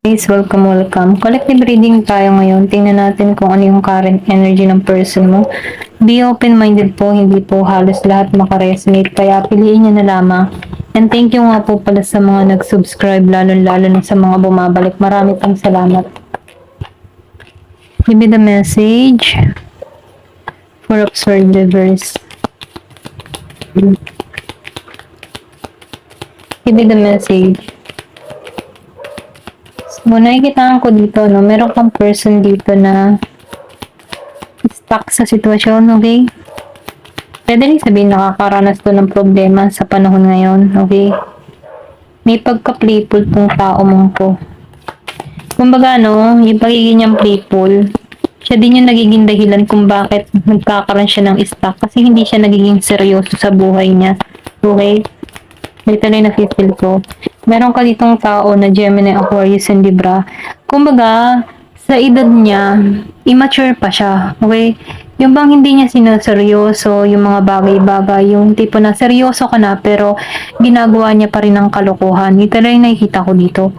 Guys, welcome. Collective reading tayo ngayon. Tingnan natin kung ano yung current energy ng person mo. Be open-minded po, hindi po halos lahat makaresonate, kaya piliin nyo na lamang. And thank you nga po pala sa mga nag-subscribe, lalo-lalo na sa mga bumabalik. Marami pang salamat. Give me the message for observers. Give me the message. So, nakikitaan ko dito, no? Meron kang person dito na stuck sa sitwasyon, okay? Pwede rin sabihin nakakaranas to ng problema sa panahon ngayon, okay? May pagka-playful tong tao mong to. Kumbaga, no, yung pagiging niyang playful, siya din yung nagiging dahilan kung bakit nagkakaroon siya ng stuck kasi hindi siya nagiging seryoso sa buhay niya, okay? Ito na yung nafe-feel ko. Meron ka ditong tao na Gemini, Aquarius, and Libra. Kumbaga, sa edad niya, immature pa siya. Okay? Yung bang hindi niya sinaseryoso, yung mga bagay-bagay, yung tipo na seryoso ka na, pero ginagawa niya pa rin ng kalokohan. Ito na yung nakikita ko dito.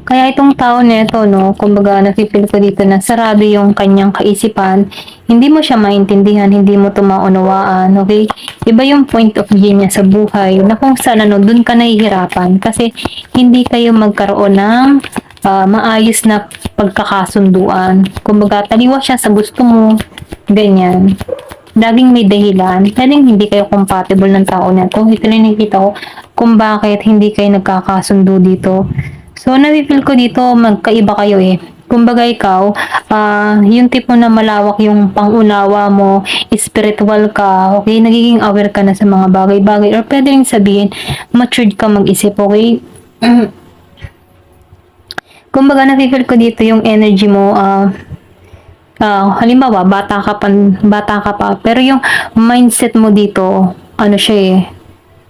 Kaya itong tao nito, no, kumbaga nafe-feel ko dito na sarado yung kanyang kaisipan, hindi mo siya maintindihan, hindi mo ito maunawaan, okay? Iba yung point of view niya sa buhay, na kung saan, ano, dun ka nahihirapan, kasi hindi kayo magkaroon ng maayos na pagkakasunduan. Kumbaga, taliwa siya sa gusto mo, ganyan. Laging may dahilan, pwedeng hindi kayo compatible ng tao na to. Ito lang nakikita ko kung bakit hindi kayo nagkakasundo dito. So, nafe-feel ko dito, magkaiba kayo eh. Kumbaga ikaw, yung tipo na malawak yung pangunawa mo, spiritual ka, okay? Nagiging aware ka na sa mga bagay-bagay. Or pwede rin sabihin, matured ka mag-isip, okay? Kumbaga, nafe-feel ko dito yung energy mo, halimbawa, bata ka pa, pero yung mindset mo dito, ano siya eh,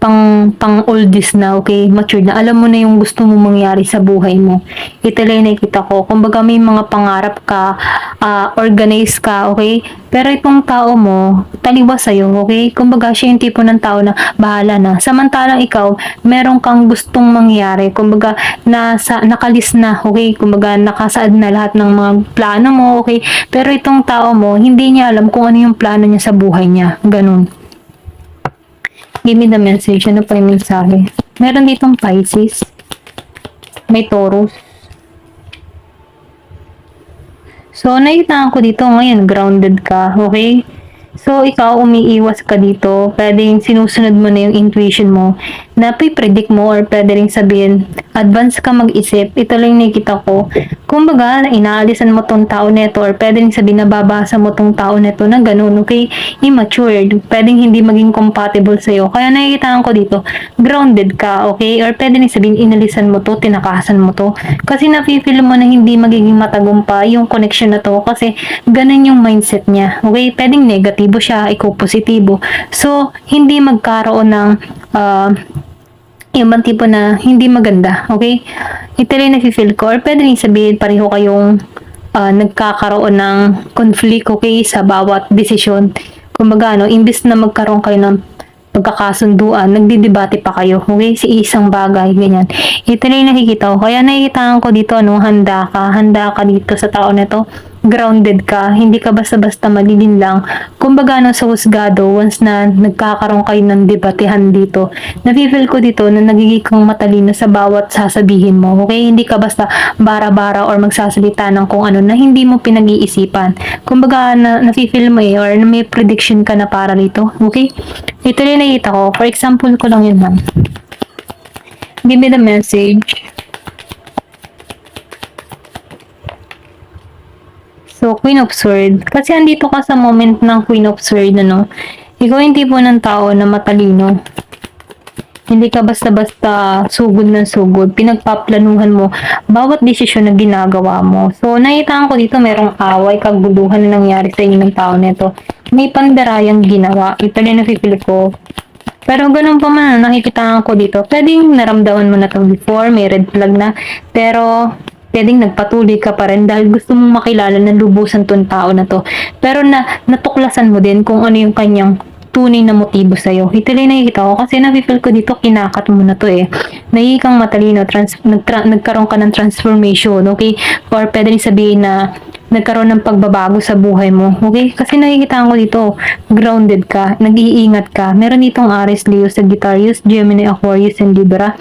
pang oldies na, okay? Matured na. Alam mo na yung gusto mo mangyari sa buhay mo. Ito lang nakikita ko. Kumbaga may mga pangarap ka, organize ka, okay? Pero itong tao mo, taliwas sa'yo, okay? Kumbaga siya yung tipo ng tao na bahala na. Samantalang ikaw, meron kang gustong mangyari. Kumbaga, nakalis na, okay? Kumbaga, nakasaad na lahat ng mga plano mo, okay? Pero itong tao mo, hindi niya alam kung ano yung plano niya sa buhay niya. Ganun. Give me the message. Ano pa yung mensahe? Meron ditong Pisces. May Taurus. So, nakita ko dito ngayon, grounded ka. Okay? So, ikaw, umiiwas ka dito. Pwedeng sinusunod mo na yung intuition mo. Na predict mo or pwede rin sabihin, advance ka mag-isip. Ito lang yung nakikita ko. Kumbaga, inaalisan mo tong tao neto or pwede rin sabihin, nababasa mo tong tao neto na ganun, okay? Immature. Pwedeng hindi maging compatible sa'yo. Kaya nakikita ko dito, grounded ka, okay? Or pwede rin sabihin, inalisan mo to, tinakasan mo to. Kasi nafe-feel mo na hindi magiging matagumpay yung connection na to kasi ganun yung mindset niya. Okay? Pwedeng negatibo siya, ikaw positibo. So, hindi magkaroon ng yung bang tipo na hindi maganda, okay? Ito rin nafe-feel ko, or pwede rin sabihin pareho kayong nagkakaroon ng conflict, okay, sa bawat desisyon. Kumbaga, no, imbis na magkaroon kayo ng pagkakasunduan, nagdidebate pa kayo, okay, sa isang bagay, ganyan. Ito rin nakikita ko, kaya nakikita ko dito, ano, handa ka dito sa tao na to, grounded ka, hindi ka basta-basta malilin lang. Kumbaga, no, sa husgado, once na nagkakaroon kayo ng debatehan dito, nafe-feel ko dito na nagiging kang matalino sa bawat sasabihin mo, okay? Hindi ka basta bara-bara or magsasalita ng kung ano na hindi mo pinag-iisipan. Kumbaga, nafe-feel mo eh, or may prediction ka na para rito, okay? Ito rin nakita ko, for example ko lang yun, ma'am. Give me the message. So, Queen of Swords. Kasi andito ka sa moment ng Queen of Swords, ano? Ikaw yung tipo ng tao na matalino. Hindi ka basta-basta sugod na sugod. Pinagpaplanuhan mo bawat desisyon na ginagawa mo. So, nakita ko dito merong away, kaguluhan na nangyari sa inyo ng tao nito. May pandarayang ginawa. Ito rin nafe-feel ko. Pero ganun pa man, nakikita ko dito. Pwedeng naramdaman mo na to before, may red flag na. Pero, pwedeng nagpatuloy ka pa rin dahil gusto mong makilala na lubusan tong tao na to. Pero natuklasan mo din kung ano yung kanyang tunay na motibo sa'yo. Ito lang nakikita ko kasi nafe-feel ko dito kinakat mo na to eh. Nagiging kang matalino, nagkaroon ka ng transformation, okay? Or pwede rin sabihin na nagkaroon ng pagbabago sa buhay mo, okay? Kasi nakikita ko dito, grounded ka, nag-iingat ka. Meron ditong Aries, Leo, Sagittarius, Gemini, Aquarius, and Libra.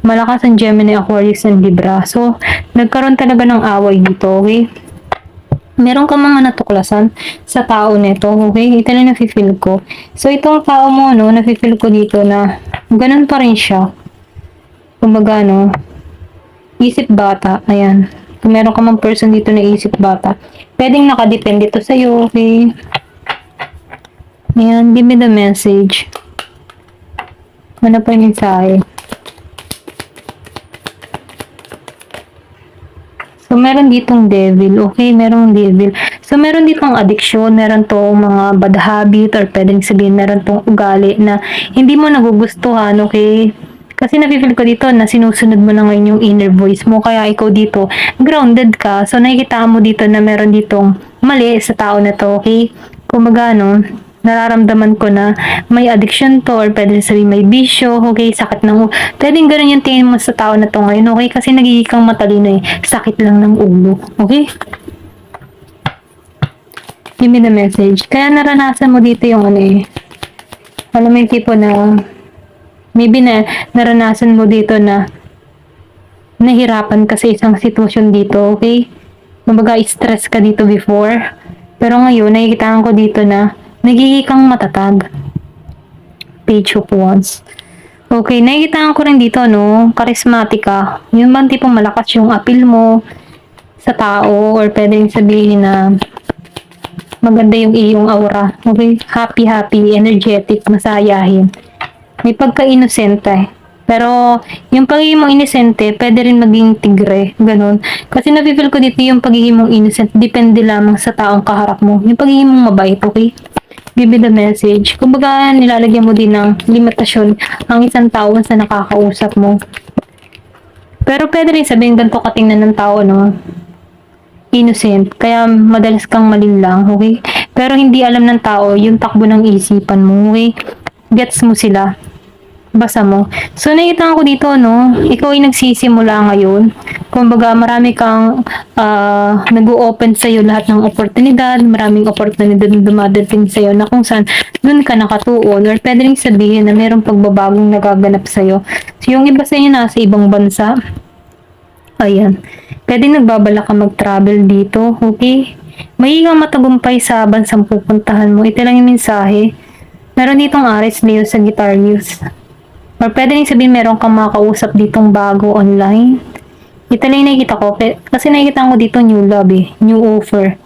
Malakas ang Gemini, Aquarius, and Libra. So, nagkaroon talaga ng away dito, okay? Meron ka mga natuklasan sa tao nito, okay? Ito lang nafe-feel ko. So, itong tao mo, no, nafe-feel ko dito na ganun pa rin siya. Kumbaga, no, isip bata, ayan. Kung meron ka mang person dito na isip bata, pwedeng nakadepende to sa'yo, okay? Ayan, give me the message. Ano pa yung mensahe? So, meron ditong devil, okay? Meron devil. So, meron ditong addiction, meron tong mga bad habit, or pwedeng sabihin, meron tong ugali na hindi mo nagugustuhan, okay? Kasi nafe-feel ko dito na sinusunod mo na ngayon yung inner voice mo, kaya ikaw dito, grounded ka. So, nakikita mo dito na meron ditong mali sa tao na to, okay? Kumbaga, no, nararamdaman ko na may addiction to or pwede sabihin may bisyo, okay, sakit ng pwedeng ganun yung tingin mo sa tao na to ngayon, okay, kasi nagiging kang matalino eh, sakit lang ng ulo, okay? Give me the message. Kaya naranasan mo dito yung ano eh, alam mo yung tipo na maybe na naranasan mo dito na nahirapan ka sa isang sitwasyon dito, okay? Kumbaga stress ka dito before, pero ngayon nakikita ko dito na nagiging kang matatag. Page of Wands. Okay, nakikita ko rin dito, no, charismatic ka. Yung bang tipong malakas yung appeal mo sa tao, or pwedeng sabihin na maganda yung iyong aura. Okay, happy, energetic, masayahin. May pagka-inosente. Pero, yung pagiging mong inosente, pwede rin maging tigre. Ganun. Kasi nafe-feel ko dito yung pagiging mong innocent, depende lamang sa taong kaharap mo. Yung pagiging mong mabait, okay? Give me the message. Kumbaga, nilalagyan mo din ng limitasyon ang isang tao sa nakakausap mo. Pero pwede rin sabihin ganito katingnan ng tao, no? Innocent. Kaya madalas kang malinlang, okay? Pero hindi alam ng tao yung takbo ng isipan mo, okay? Gets mo sila. Basa mo. So, nakita ko dito, no? Ikaw ay nagsisimula ngayon. Kumbaga, marami kang nag-o-open sa'yo lahat ng oportunidad. Maraming oportunidad na dumadating sa'yo na kung saan dun ka nakatuon. Or pwede rin sabihin na mayroong pagbabagong nagaganap sa'yo. So, yung iba sa inyo nasa ibang bansa. Ayan. Pwede nagbabala ka mag-travel dito. Okay? Magiging matagumpay sa bansang pupuntahan mo. Ito lang yung mensahe. Meron ditong Aries, Leo, Sagittarius. Or pwede rin sabihin meron kang makausap ditong bago online. Ito lang yung nakikita ko. Kasi nakikita ko dito new love eh. New offer.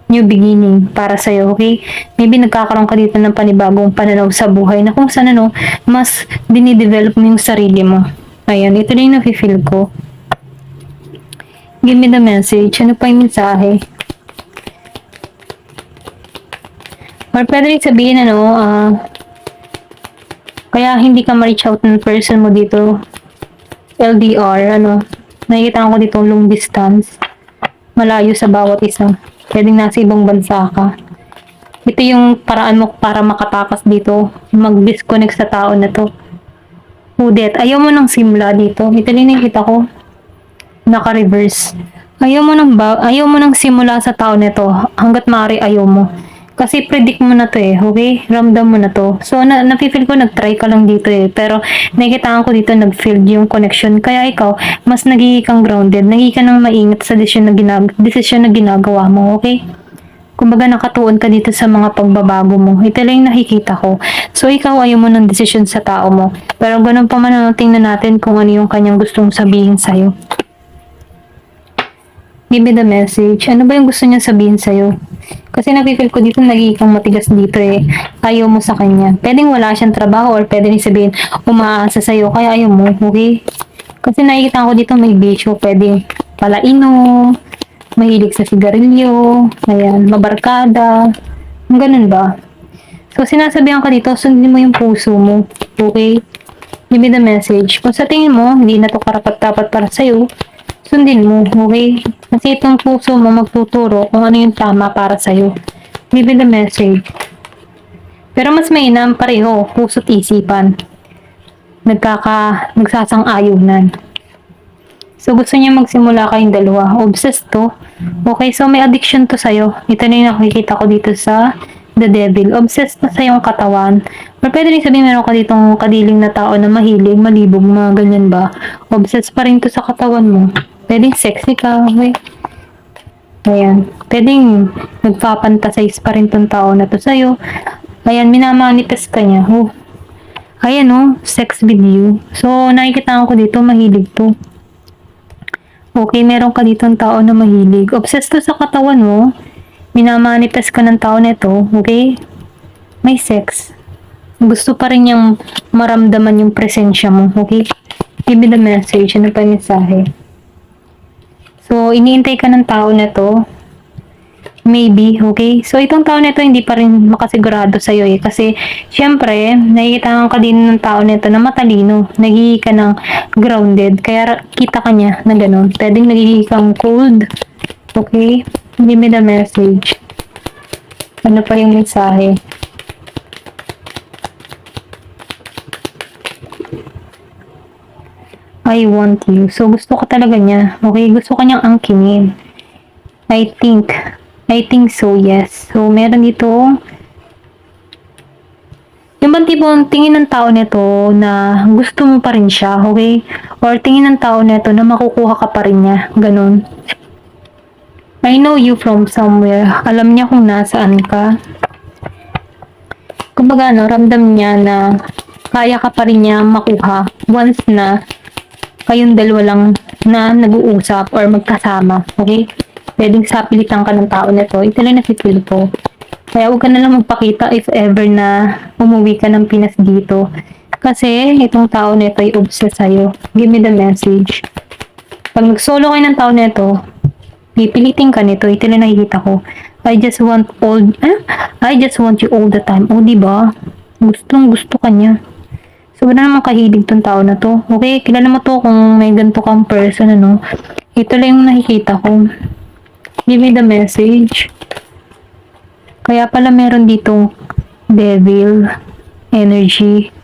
New beginning para sa'yo, okay? Maybe nagkakaroon ka dito ng panibagong pananaw sa buhay na kung saan ano, mas dinidevelop mo yung sarili mo. Ayan, ito lang yung nafe-feel ko. Give me the message. Ano pa yung mensahe? Or pwede rin sabihin kaya hindi ka ma-reach out ng person mo dito. LDR, nakikita ko dito long distance. Malayo sa bawat isa. Pwedeng nasa ibang bansa ka. Ito yung paraan mo para makatakas dito. Mag-disconnect sa tao na to. Udet, ayaw mo nang simula dito. Ito lang nakikita ko. Naka-reverse. Ayaw mo nang simula sa tao na to. Hanggat maaari ayaw mo. Kasi predict mo na to eh, okay? Ramdam mo na to. So, nafe-feel ko nag-try ka lang dito eh. Pero, nakikitaan ko dito nag-failed yung connection. Kaya ikaw, mas nagiging kang grounded. Nagiging ka nang maingat sa desisyon na ginagawa mo, okay? Kumbaga, nakatuon ka dito sa mga pagbabago mo. Ito lang yung nakikita ko. So, ikaw ayaw mo ng desisyon sa tao mo. Pero, ganun pa man, tingnan natin kung ano yung kanyang gustong sabihin sa'yo. Give me the message. Ano ba yung gusto niya sabihin sa'yo? Kasi napipil ko dito, nagiging matigas dito eh. Ayaw mo sa kanya. Pwedeng wala siyang trabaho or pwede rin sabihin, umaasa sa'yo, kaya ayaw mo, okay? Kasi nakikita ko dito may bisyo, pwede palainom, mahilig sa sigarilyo, ayan, mabarkada, ganun ba? So, sinasabihan ka dito, sundin mo yung puso mo, okay? Give me the message. Kung sa tingin mo, hindi na to karapat-dapat para sa'yo, sundin mo, okay? Kasi itong puso mo magtuturo kung ano yung tama para sa'yo. Give me the message. Pero mas mainam pareho, puso't isipan. Nagsasang-ayunan. So, gusto niya magsimula kayong dalawa. Obsessed to. Okay, so may addiction to sa'yo. Ito na yung nakikita ko dito sa The Devil. Obsessed na sa yung katawan. Or pwede rin sabihin meron ka ditong kadiling na tao na mahilig, malibog, mga ganyan ba. Obsessed pa rin to sa katawan mo. Pwedeng sexy ka, okay? Ayan. Pwedeng nagpapantasize pa rin tong tao na to sa'yo. Ayan, minamanifest ka niya. Oh. Ayan oh, sex with you. So, nakikita ko dito, mahilig to. Okay, meron ka dito ng tao na mahilig. Obsessed to sa katawan mo. Minamanifest ka ng tao nito, okay? May sex. Gusto pa rin niyang maramdaman yung presensya mo, okay? Give me the message. Ano pa yung mensahe? So, iniintay ka ng tao nito. Maybe, okay? So, itong tao nito hindi pa rin makasigurado sa'yo eh. Kasi, syempre, nakikita ka din ng tao nito na matalino. Nagiging ka ng grounded. Kaya, kita ka niya na gano'n. Pwedeng nagiging kang cold. Okay? Give me the message. Ano pa yung mensahe? I want you. So, gusto ka talaga niya. Okay? Gusto ka niyang angkinin. I think so, yes. So, meron dito yung bang tipong tingin ng tao nito na gusto mo pa rin siya, okay? Or tingin ng tao nito na makukuha ka pa rin niya. Ganun. I know you from somewhere. Alam niya kung nasaan ka. Kumbaga, ramdam niya na kaya ka pa rin niya makuha once na kayong dalawa lang na nag-uusap or magkasama, okay? Pwedeng sapilitan ka ng tao nito. Ito lang nakikil ko. Kaya huwag ka na lang magpakita if ever na umuwi ka ng Pinas dito. Kasi itong tao nito ay obsessed sa'yo. Give me the message. Pag nag-solo kayo ng tao nito, pipilitin ka nito. Ito lang nakikita ko. I just want you all the time. O, diba? Gustong gusto ka niya. Sobrang naman kahilig tong tao na to. Okay, kilala mo to kung may ganito kang person, ano. Ito lang yung nakikita ko. Give me the message. Kaya pala meron ditong devil energy.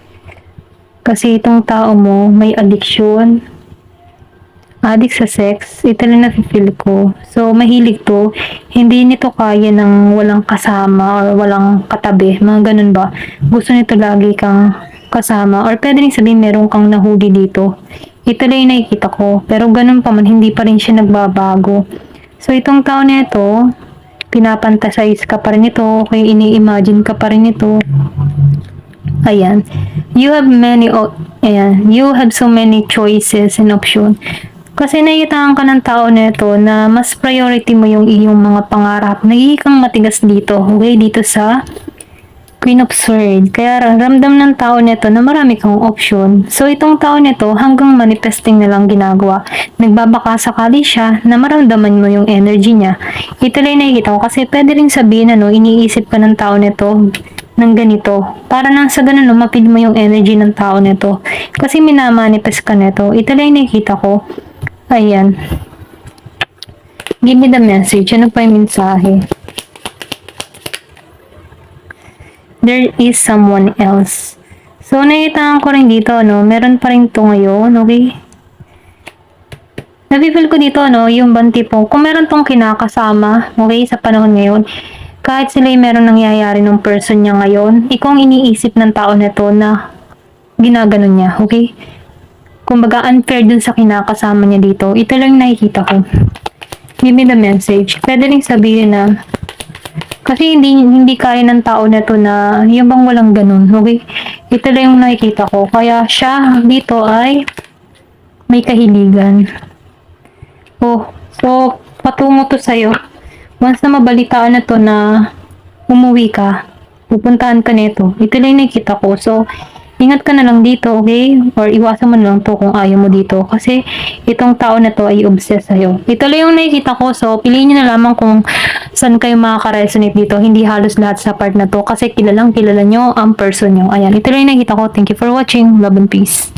Kasi itong tao mo may addiction. Addict sa sex. Ito lang nafe-feel ko. So, mahilig to. Hindi nito kaya ng walang kasama or walang katabi. Mga ganun ba? Gusto nito lagi kang kasama. Or pwede rin sabihin meron kang nahuli dito. Ito lang yung nakikita ko. Pero ganun pa man, hindi pa rin siya nagbabago. So, itong tao na ito, pinapantasize ka pa rin ito, kaya ini-imagine ka pa rin ito. Ayan. You have so many choices and options. Kasi nakikitaan ka ng tao na ito na mas priority mo yung iyong mga pangarap. Nagiging kang matigas dito, okay? Dito sa Queen of Swords. Kaya ramdam ng tao nito na marami kang option. So, itong tao nito hanggang manifesting na lang ginagawa. Nagbabaka sakali siya na maramdaman mo yung energy niya. Ito lang nakikita ko kasi pwede rin sabihin iniisip ka ng tao nito ng ganito. Para nang sa ganun, mapil mo yung energy ng tao nito. Kasi minamanifest ka nito. Ito lang nakikita ko. Ayan. Give me the message. Ano pa yung mensahe? There is someone else. So, nakita ko rin dito, meron pa rin to ngayon, okay? Napipil ko dito, yung banti po, kung meron tong kinakasama, okay, sa panahon ngayon, kahit sila yung meron nangyayari ng person niya ngayon, ikaw ang iniisip ng tao na to na ginaganon niya, okay? Kumbaga, unfair dun sa kinakasama niya dito. Ito lang nakikita ko. Give me the message. Pwede rin sabihin na kasi hindi kaya ng tao na to na yung bang walang ganun, okay? Ito lang yung nakikita ko. Kaya siya dito ay may kahiligan. Oh, so patungo to sa'yo. Once na mabalitaan na to na umuwi ka, pupuntahan ka nito. Ito lang yung nakikita ko. So, ingat ka na lang dito, okay? Or iwasan mo na lang to kung ayaw mo dito. Kasi itong tao na to ay obsessed sa'yo. Ito lang yung nakikita ko. So, piliin nyo na lamang kung saan kayo makaka-resonate dito. Hindi halos lahat sa part na to. Kasi kilala nyo ang person nyo. Ayan. Ito lang yung nakikita ko. Thank you for watching. Love and peace.